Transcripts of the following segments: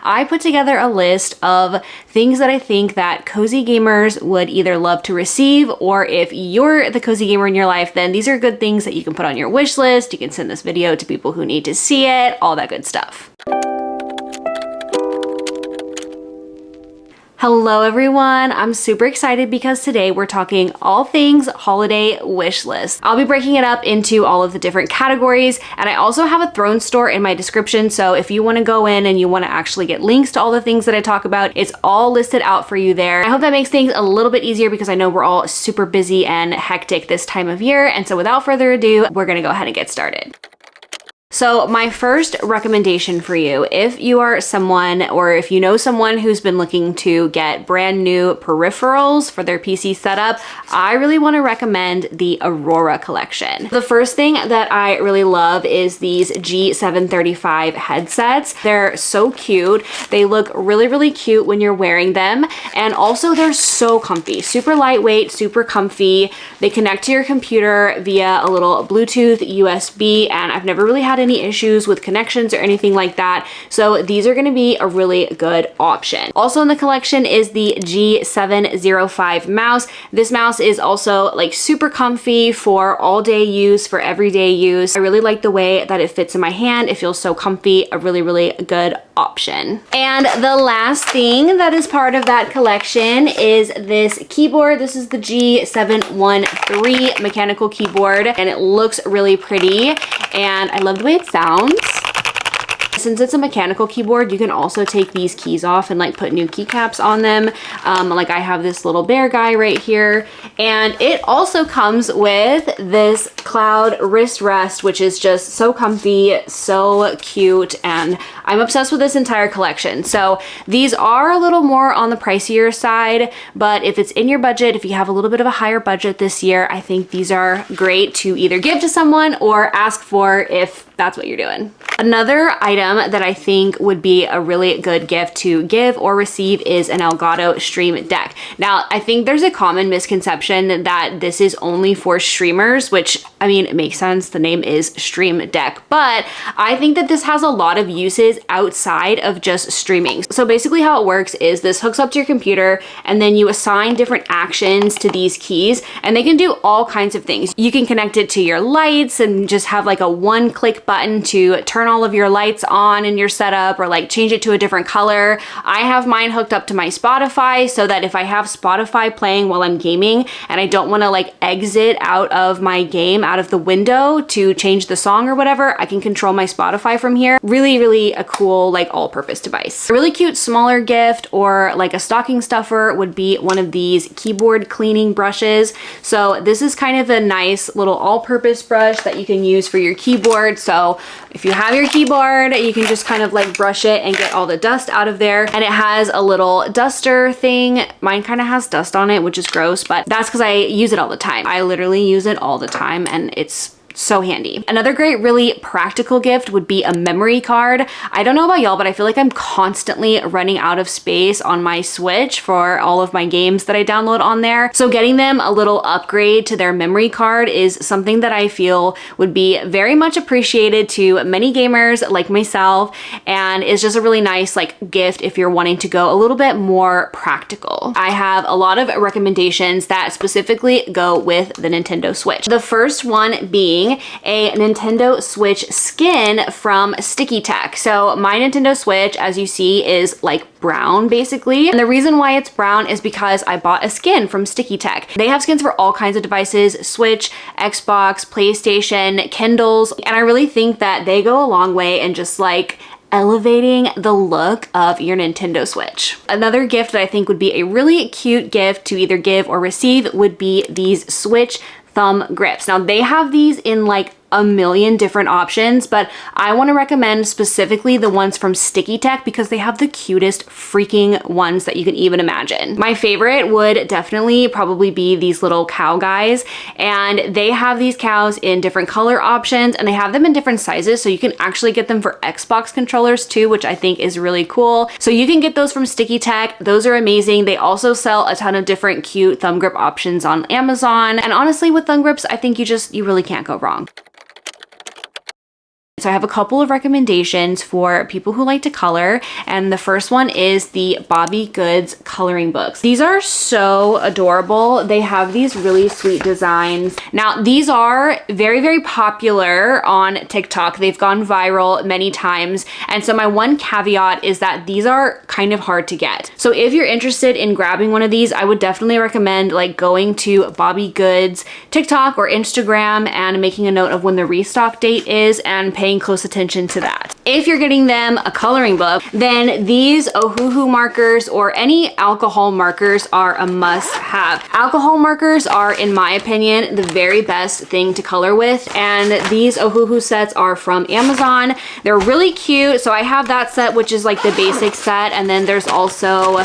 I put together a list of things that I think that cozy gamers would either love to receive, or if you're the cozy gamer in your life, then these are good things that you can put on your wish list. You can send this video to people who need to see it, all that good stuff. Hello everyone, I'm super excited because today we're talking all things holiday wish list. I'll be breaking it up into all of the different categories, and I also have a throne store in my description, so if you want to go in and you want to actually get links to all the things that I talk about, it's all listed out for you there. I hope that makes things a little bit easier because I know we're all super busy and hectic this time of year, and so without further ado, we're gonna go ahead and get started. So my first recommendation for you, if you are someone or if you know someone who's been looking to get brand new peripherals for their PC setup, I really want to recommend the Aurora collection. The first thing that I really love is these G735 headsets. They're so cute. They look really, really cute when you're wearing them. And also they're so comfy, super lightweight, super comfy. They connect to your computer via a little Bluetooth USB, and I've never really had any issues with connections or anything like that. So these are going to be a really good option. Also in the collection is the G705 mouse. This mouse is also like super comfy for all day use, for everyday use. I really like the way that it fits in my hand. It feels so comfy, a really, really good option. And the last thing that is part of that collection is this keyboard. This is the G713 mechanical keyboard, and it looks really pretty, and I love the way it sounds. Since it's a mechanical keyboard, you can also take these keys off and like put new keycaps on them. Like I have this little bear guy right here, and it also comes with this cloud wrist rest, which is just so comfy, so cute, and I'm obsessed with this entire collection. So these are a little more on the pricier side, but if it's in your budget, if you have a little bit of a higher budget this year, I think these are great to either give to someone or ask for if that's what you're doing. Another item that I think would be a really good gift to give or receive is an Elgato Stream Deck. Now, I think there's a common misconception that this is only for streamers, which, I mean, it makes sense. The name is Stream Deck, but I think that this has a lot of uses outside of just streaming. So basically how it works is this hooks up to your computer, and then you assign different actions to these keys, and they can do all kinds of things. You can connect it to your lights and just have like a one-click button to turn all of your lights on in your setup, or like change it to a different color. I have mine hooked up to my Spotify so that if I have Spotify playing while I'm gaming and I don't want to like exit out of my game, out of the window to change the song or whatever, I can control my Spotify from here. Really, really a cool like all-purpose device. A really cute smaller gift or like a stocking stuffer would be one of these keyboard cleaning brushes. So this is kind of a nice little all-purpose brush that you can use for your keyboard. So if you have your keyboard, you can just kind of like brush it and get all the dust out of there. And it has a little duster thing. Mine kind of has dust on it, which is gross, but that's because I use it all the time. I literally use it all the time, and it's so handy. Another great, really practical gift would be a memory card. I don't know about y'all, but I feel like I'm constantly running out of space on my Switch for all of my games that I download on there. So getting them a little upgrade to their memory card is something that I feel would be very much appreciated to many gamers like myself, and is just a really nice like gift if you're wanting to go a little bit more practical. I have a lot of recommendations that specifically go with the Nintendo Switch. The first one being a Nintendo Switch skin from Sticky Tech. So my Nintendo Switch, as you see, is like brown basically. And the reason why it's brown is because I bought a skin from Sticky Tech. They have skins for all kinds of devices: Switch, Xbox, PlayStation, Kindles. And I really think that they go a long way in just like elevating the look of your Nintendo Switch. Another gift that I think would be a really cute gift to either give or receive would be these Switch thumb grips. Now they have these in like a million different options, but I want to recommend specifically the ones from Sticky Tech because they have the cutest freaking ones that you can even imagine. My favorite would definitely probably be these little cow guys, and they have these cows in different color options, and they have them in different sizes, so you can actually get them for Xbox controllers too, which I think is really cool. So you can get those from Sticky Tech. Those are amazing. They also sell a ton of different cute thumb grip options on Amazon, and honestly with thumb grips, I think you really can't go wrong. So I have a couple of recommendations for people who like to color, and the first one is the Bobby Goods coloring books. These are so adorable. They have these really sweet designs. Now, these are very, very popular on TikTok. They've gone viral many times, and so my one caveat is that these are kind of hard to get. So if you're interested in grabbing one of these, I would definitely recommend like going to Bobby Goods TikTok or Instagram and making a note of when the restock date is and paying close attention to that. If you're getting them a coloring book, then these Ohuhu markers or any alcohol markers are a must-have. Alcohol markers are, in my opinion, the very best thing to color with, and these Ohuhu sets are from Amazon. They're really cute. So I have that set, which is like the basic set, and then there's also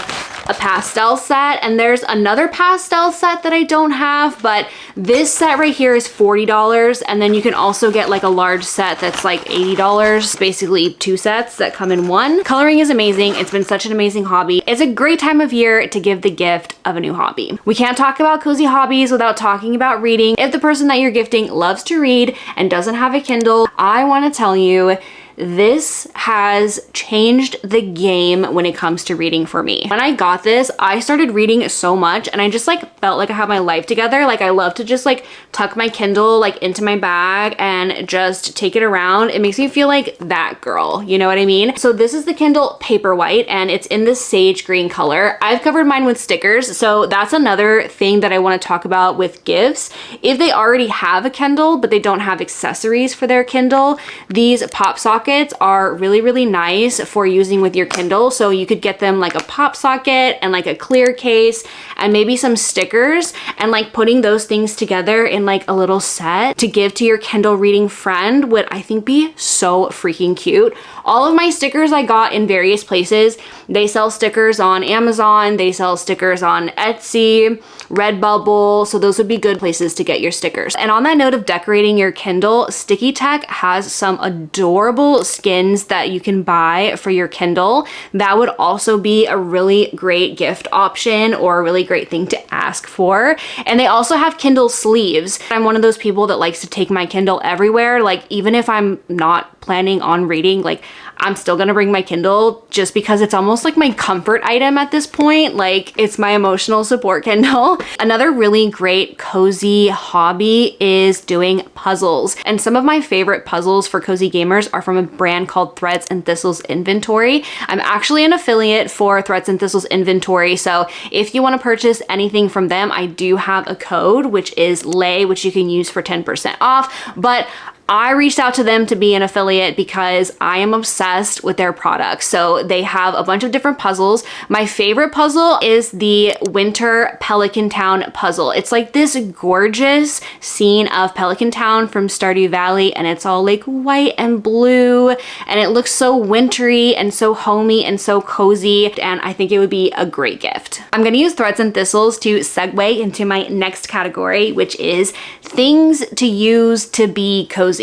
a pastel set, and there's another pastel set that I don't have, but this set right here is $40, and then you can also get like a large set that's like $80. Basically 2 sets that come in one. Coloring is amazing. It's been such an amazing hobby. It's a great time of year to give the gift of a new hobby. We can't talk about cozy hobbies without talking about reading. If the person that you're gifting loves to read and doesn't have a Kindle, I want to tell you, this has changed the game when it comes to reading for me. When I got this, I started reading so much, and I just like felt like I had my life together. Like I love to just like tuck my Kindle like into my bag and just take it around. It makes me feel like that girl, you know what I mean? So this is the Kindle Paperwhite, and it's in this sage green color. I've covered mine with stickers, so that's another thing that I want to talk about with gifts. If they already have a Kindle but they don't have accessories for their Kindle, these pop sockets are really, really nice for using with your Kindle. So you could get them like a pop socket and like a clear case and maybe some stickers, and like putting those things together in like a little set to give to your Kindle reading friend would, I think, be so freaking cute. All of my stickers I got in various places. They sell stickers on Amazon, they sell stickers on Etsy, Redbubble, so those would be good places to get your stickers. And on that note of decorating your Kindle, Sticky Tech has some adorable skins that you can buy for your Kindle. That would also be a really great gift option or a really great thing to ask for. And they also have Kindle sleeves. I'm one of those people that likes to take my Kindle everywhere. Like even if I'm not planning on reading, like I'm still gonna bring my Kindle just because it's almost like my comfort item at this point. Like it's my emotional support Kindle. Another really great cozy hobby is doing puzzles. And some of my favorite puzzles for cozy gamers are from a brand called Threads and Thistles Inventory. I'm actually an affiliate for Threads and Thistles Inventory. So if you wanna purchase anything from them, I do have a code, which is LAY, which you can use for 10% off. But I reached out to them to be an affiliate because I am obsessed with their products. So they have a bunch of different puzzles. My favorite puzzle is the Winter Pelican Town puzzle. It's like this gorgeous scene of Pelican Town from Stardew Valley, and it's all like white and blue, and it looks so wintry and so homey and so cozy, and I think it would be a great gift. I'm gonna use Threads and Thistles to segue into my next category, which is things to use to be cozy.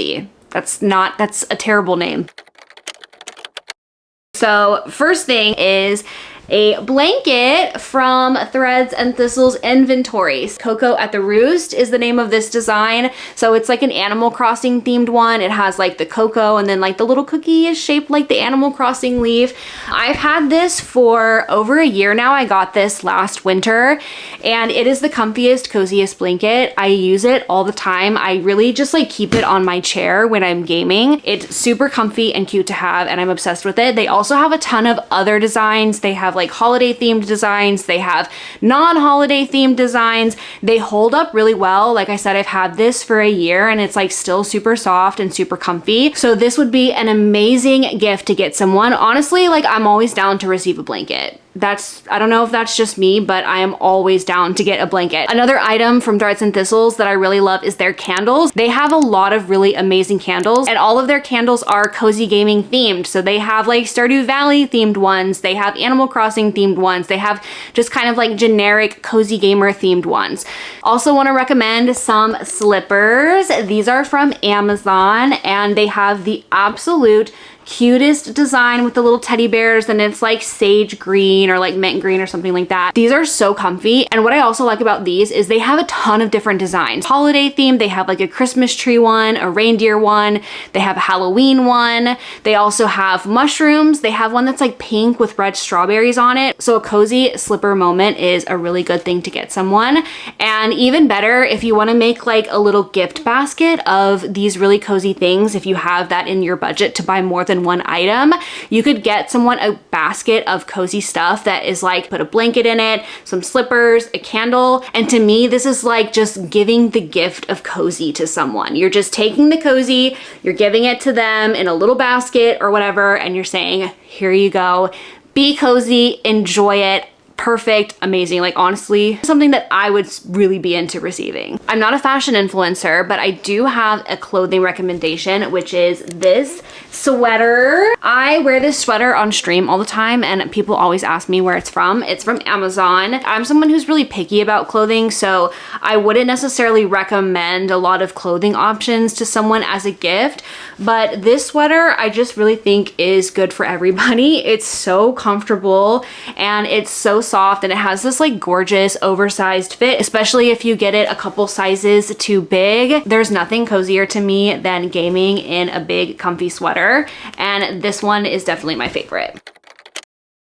That's a terrible name. So first thing is a blanket from Threads and Thistles Inventory. Cocoa at the Roost is the name of this design. So it's like an Animal Crossing themed one. It has like the cocoa, and then like the little cookie is shaped like the Animal Crossing leaf. I've had this for over a year now. I got this last winter, and it is the comfiest, coziest blanket. I use it all the time. I really just like keep it on my chair when I'm gaming. It's super comfy and cute to have, and I'm obsessed with it. They also have a ton of other designs. They have like holiday themed designs. They have non-holiday themed designs. They hold up really well. Like I said, I've had this for a year, and it's like still super soft and super comfy. So this would be an amazing gift to get someone. Honestly, like I'm always down to receive a blanket. I don't know if that's just me, but I am always down to get a blanket. Another item from Threads and Thistles that I really love is their candles. They have a lot of really amazing candles, and all of their candles are cozy gaming themed. So they have like Stardew Valley themed ones, they have Animal Crossing themed ones, they have just kind of like generic cozy gamer themed ones. Also want to recommend some slippers. These are from Amazon, and they have the absolute cutest design with the little teddy bears, and it's like sage green or like mint green or something like that. These are so comfy. And what I also like about these is they have a ton of different designs. Holiday themed, they have like a Christmas tree one, a reindeer one, they have a Halloween one. They also have mushrooms. They have one that's like pink with red strawberries on it. So a cozy slipper moment is a really good thing to get someone. And even better, if you want to make like a little gift basket of these really cozy things, if you have that in your budget to buy more than one item, you could get someone a basket of cozy stuff that is like, put a blanket in it, some slippers, a candle. And to me, this is like just giving the gift of cozy to someone. You're just taking the cozy, you're giving it to them in a little basket or whatever, and you're saying, here you go, be cozy, enjoy it. Perfect, amazing. Like honestly, something that I would really be into receiving. I'm not a fashion influencer, but I do have a clothing recommendation, which is this sweater. I wear this sweater on stream all the time and people always ask me where it's from. It's from Amazon. I'm someone who's really picky about clothing, so I wouldn't necessarily recommend a lot of clothing options to someone as a gift, but this sweater I just really think is good for everybody. It's so comfortable and it's so soft, and it has this like gorgeous oversized fit, especially if you get it a couple sizes too big. There's nothing cozier to me than gaming in a big comfy sweater, and this one is definitely my favorite.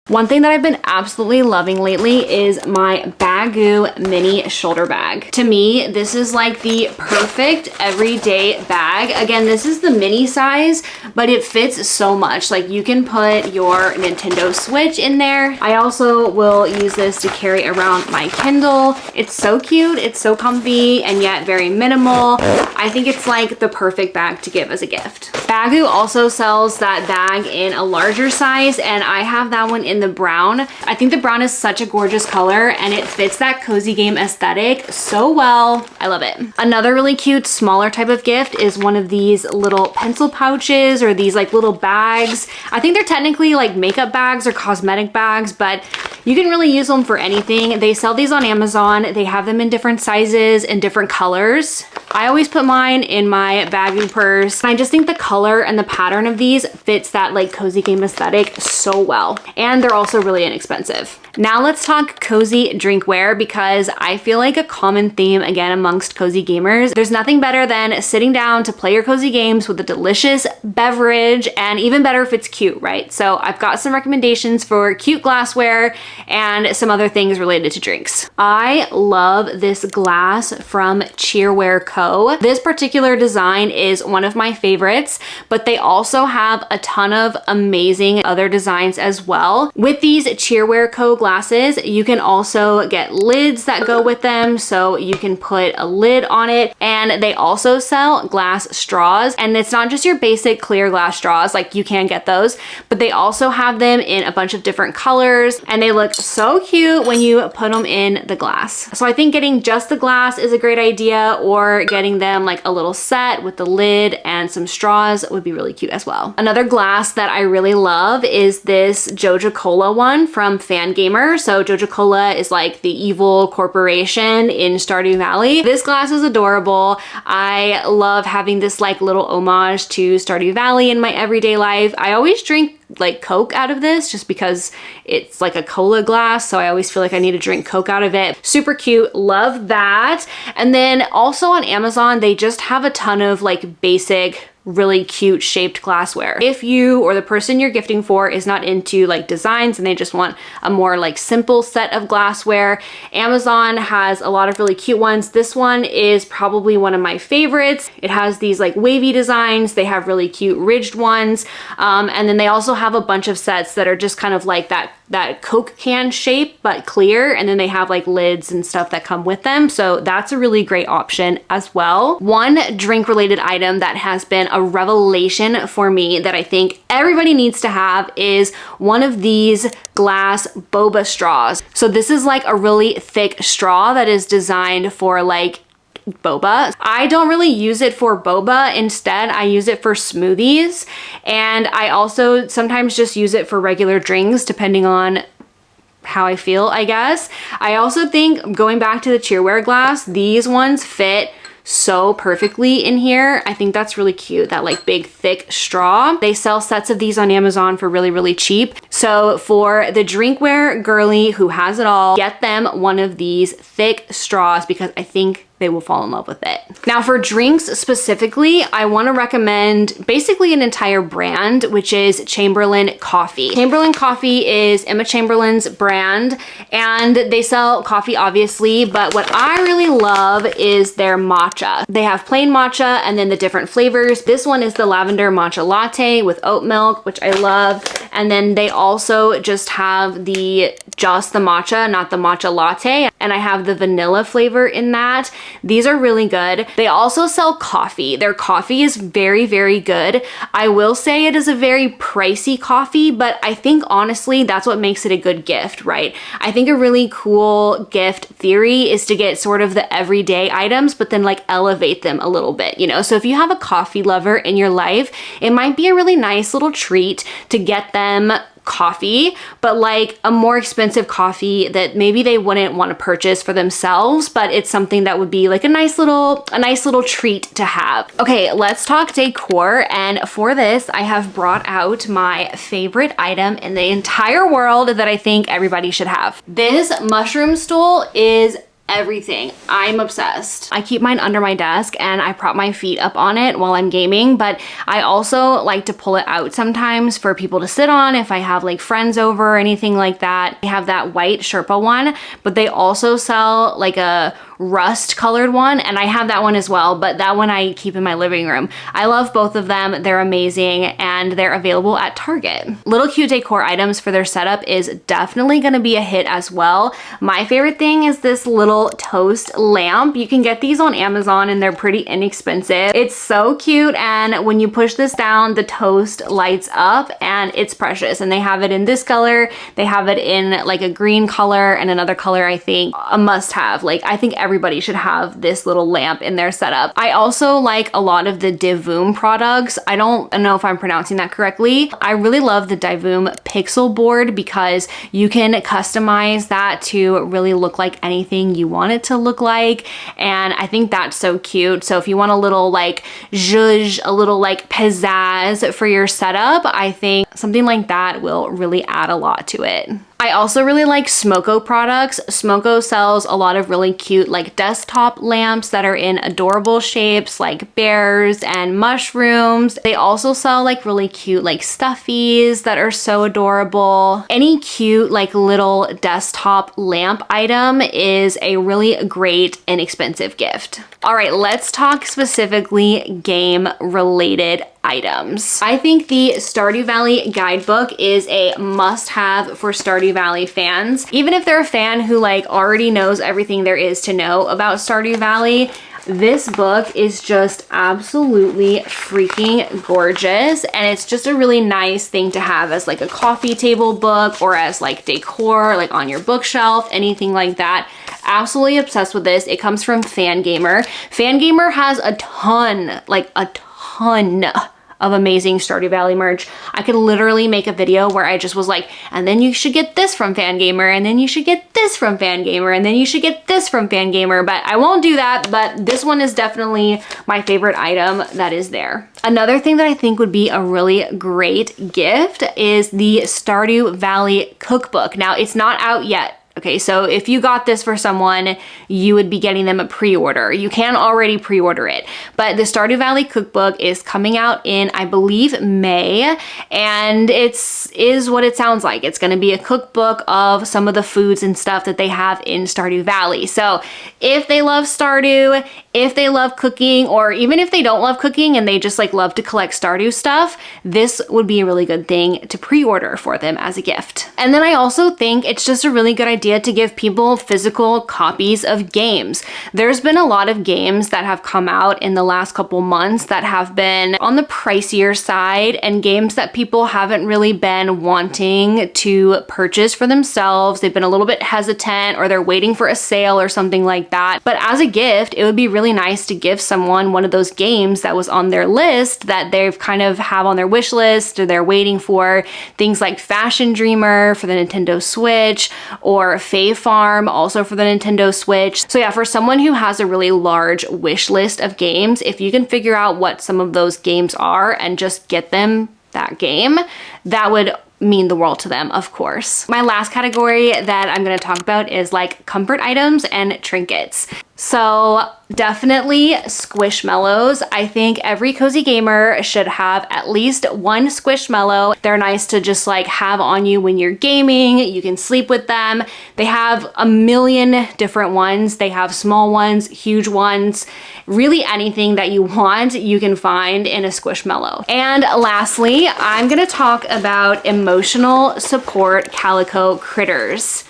One thing that I've been absolutely loving lately is my Baggu mini shoulder bag. To me, this is like the perfect everyday bag. Again, this is the mini size, but it fits so much. Like you can put your Nintendo Switch in there. I also will use this to carry around my Kindle. It's so cute, it's so comfy, and yet very minimal. I think it's like the perfect bag to give as a gift. Baggu also sells that bag in a larger size, and I have that one in the brown. I think the brown is such a gorgeous color and it fits that cozy game aesthetic so well. I love it. Another really cute smaller type of gift is one of these little pencil pouches or these like little bags. I think they're technically like makeup bags or cosmetic bags, but you can really use them for anything. They sell these on Amazon. They have them in different sizes and different colors. I always put mine in my Baggu purse. I just think the color and the pattern of these fits that like cozy game aesthetic so well. And they're also really inexpensive. Now let's talk cozy drinkware, because I feel like a common theme again amongst cozy gamers. There's nothing better than sitting down to play your cozy games with a delicious beverage, and even better if it's cute, right? So I've got some recommendations for cute glassware and some other things related to drinks. I love this glass from Cheerware Co. This particular design is one of my favorites, but they also have a ton of amazing other designs as well. With these Cheerware Co. glasses, you can also get lids that go with them, so you can put a lid on it. And they also sell glass straws, and it's not just your basic clear glass straws, like you can get those, but they also have them in a bunch of different colors, and they look so cute when you put them in the glass. So I think getting just the glass is a great idea, or getting them like a little set with the lid and some straws would be really cute as well. Another glass that I really love is this Joja Cola one from Fangamer. So Joja Cola is like the evil corporation in Stardew Valley. This glass is adorable. I love having this like little homage to Stardew Valley in my everyday life. I always drink like Coke out of this just because it's like a cola glass, so I always feel like I need to drink Coke out of it. Super cute, love that. And then also on Amazon, they just have a ton of like basic really cute shaped glassware. If you or the person you're gifting for is not into like designs and they just want a more like simple set of glassware, Amazon has a lot of really cute ones. This one is probably one of my favorites. It has these like wavy designs. They have really cute ridged ones. And then they also have a bunch of sets that are just kind of like that Coke can shape, but clear. And then they have like lids and stuff that come with them. So that's a really great option as well. One drink related item that has been a revelation for me that I think everybody needs to have is one of these glass boba straws. So this is like a really thick straw that is designed for like boba. I don't really use it for boba. Instead, I use it for smoothies. And I also sometimes just use it for regular drinks, depending on how I feel, I guess. I also think, going back to the Cheerware glass, these ones fit so perfectly in here. I think that's really cute, that like big thick straw. They sell sets of these on Amazon for really, really cheap. So for the drinkware girly who has it all, get them one of these thick straws because I think they will fall in love with it. Now for drinks specifically, I want to recommend basically an entire brand, which is Chamberlain Coffee. Chamberlain Coffee is Emma Chamberlain's brand, and they sell coffee obviously, but what I really love is their matcha. They have plain matcha and then the different flavors. This one is the lavender matcha latte with oat milk, which I love. And then they also just have the matcha, not the matcha latte. And I have the vanilla flavor in that. These are really good. They also sell coffee. Their coffee is very, very good. I will say it is a very pricey coffee, but I think honestly, that's what makes it a good gift, right? I think a really cool gift theory is to get sort of the everyday items, but then like elevate them a little bit, you know? So if you have a coffee lover in your life, it might be a really nice little treat to get them coffee, but like a more expensive coffee that maybe they wouldn't want to purchase for themselves, but it's something that would be like a nice little treat to have. Okay, let's talk decor. And for this, I have brought out my favorite item in the entire world that I think everybody should have. This mushroom stool is everything. I'm obsessed. I keep mine under my desk and I prop my feet up on it while I'm gaming, but I also like to pull it out sometimes for people to sit on if I have like friends over or anything like that. They have that white Sherpa one, but they also sell like a rust colored one, and I have that one as well, but that one I keep in my living room. I love both of them. They're amazing and they're available at Target. Little cute decor items for their setup is definitely gonna be a hit as well. My favorite thing is this little toast lamp. You can get these on Amazon and they're pretty inexpensive. It's so cute, and when you push this down, the toast lights up and it's precious. And they have it in this color, they have it in like a green color and another color, I think, a must have. Like I think everybody should have this little lamp in their setup. I also like a lot of the Divoom products. I don't know if I'm pronouncing that correctly. I really love the Divoom pixel board because you can customize that to really look like anything you want it to look like. And I think that's so cute. So if you want a little like zhuzh, a little like pizzazz for your setup, I think something like that will really add a lot to it. I also really like Smoko products. Smoko sells a lot of really cute like desktop lamps that are in adorable shapes like bears and mushrooms. They also sell like really cute like stuffies that are so adorable. Any cute like little desktop lamp item is a really great inexpensive gift. All right, let's talk specifically game related items. I think the Stardew Valley guidebook is a must-have for Stardew Valley fans. Even if they're a fan who like already knows everything there is to know about Stardew Valley, this book is just absolutely freaking gorgeous, and it's just a really nice thing to have as like a coffee table book or as like decor, like on your bookshelf, anything like that. Absolutely obsessed with this. It comes from Fangamer. Fangamer has a ton, like a ton of amazing Stardew Valley merch. I could literally make a video where I just was like, and then you should get this from Fangamer, and then you should get this from Fangamer, and then you should get this from Fangamer, but I won't do that. But this one is definitely my favorite item that is there. Another thing that I think would be a really great gift is the Stardew Valley cookbook. Now, it's not out yet. Okay, so if you got this for someone, you would be getting them a pre-order. You can already pre-order it, but the Stardew Valley cookbook is coming out in, I believe, May, and is what it sounds like. It's gonna be a cookbook of some of the foods and stuff that they have in Stardew Valley. So if they love Stardew, if they love cooking, or even if they don't love cooking and they just like love to collect Stardew stuff, this would be a really good thing to pre-order for them as a gift. And then I also think it's just a really good idea to give people physical copies of games. There's been a lot of games that have come out in the last couple months that have been on the pricier side, and games that people haven't really been wanting to purchase for themselves. They've been a little bit hesitant, or they're waiting for a sale or something like that. But as a gift, it would be really nice to give someone one of those games that was on their list that they've kind of have on their wish list, or they're waiting for. Things like Fashion Dreamer for the Nintendo Switch, or for Fae Farm, also for the Nintendo Switch. So yeah, for someone who has a really large wish list of games, if you can figure out what some of those games are and just get them that game, that would mean the world to them, of course. My last category that I'm gonna talk about is like comfort items and trinkets. So definitely Squishmallows. I think every cozy gamer should have at least one Squishmallow. They're nice to just like have on you when you're gaming. You can sleep with them. They have a million different ones. They have small ones, huge ones, really anything that you want, you can find in a Squishmallow. And lastly, I'm gonna talk about emotional support calico critters.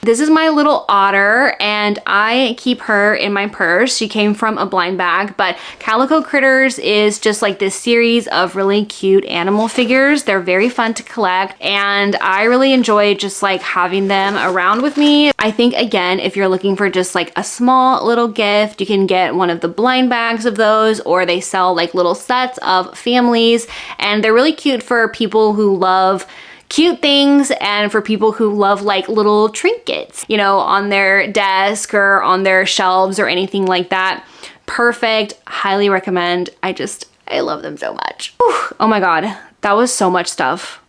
This is my little otter and I keep her in my purse. She came from a blind bag, but Calico Critters is just like this series of really cute animal figures. They're very fun to collect and I really enjoy just like having them around with me. I think again, if you're looking for just like a small little gift, you can get one of the blind bags of those, or they sell like little sets of families, and they're really cute for people who love cute things and for people who love like little trinkets, you know, on their desk or on their shelves or anything like that. Perfect. Highly recommend. I love them so much. Whew. Oh my God, that was so much stuff.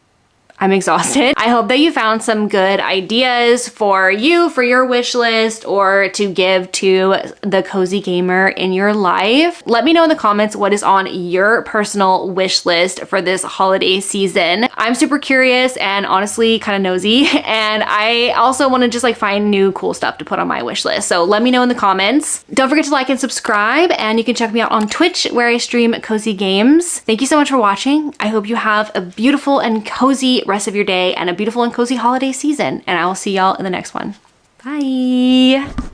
I'm exhausted. I hope that you found some good ideas for you, for your wish list, or to give to the cozy gamer in your life. Let me know in the comments what is on your personal wish list for this holiday season. I'm super curious and honestly kind of nosy, and I also want to just like find new cool stuff to put on my wish list. So let me know in the comments. Don't forget to like and subscribe, and you can check me out on Twitch where I stream cozy games. Thank you so much for watching. I hope you have a beautiful and cozy rest of your day and a beautiful and cozy holiday season, and I will see y'all in the next one. Bye.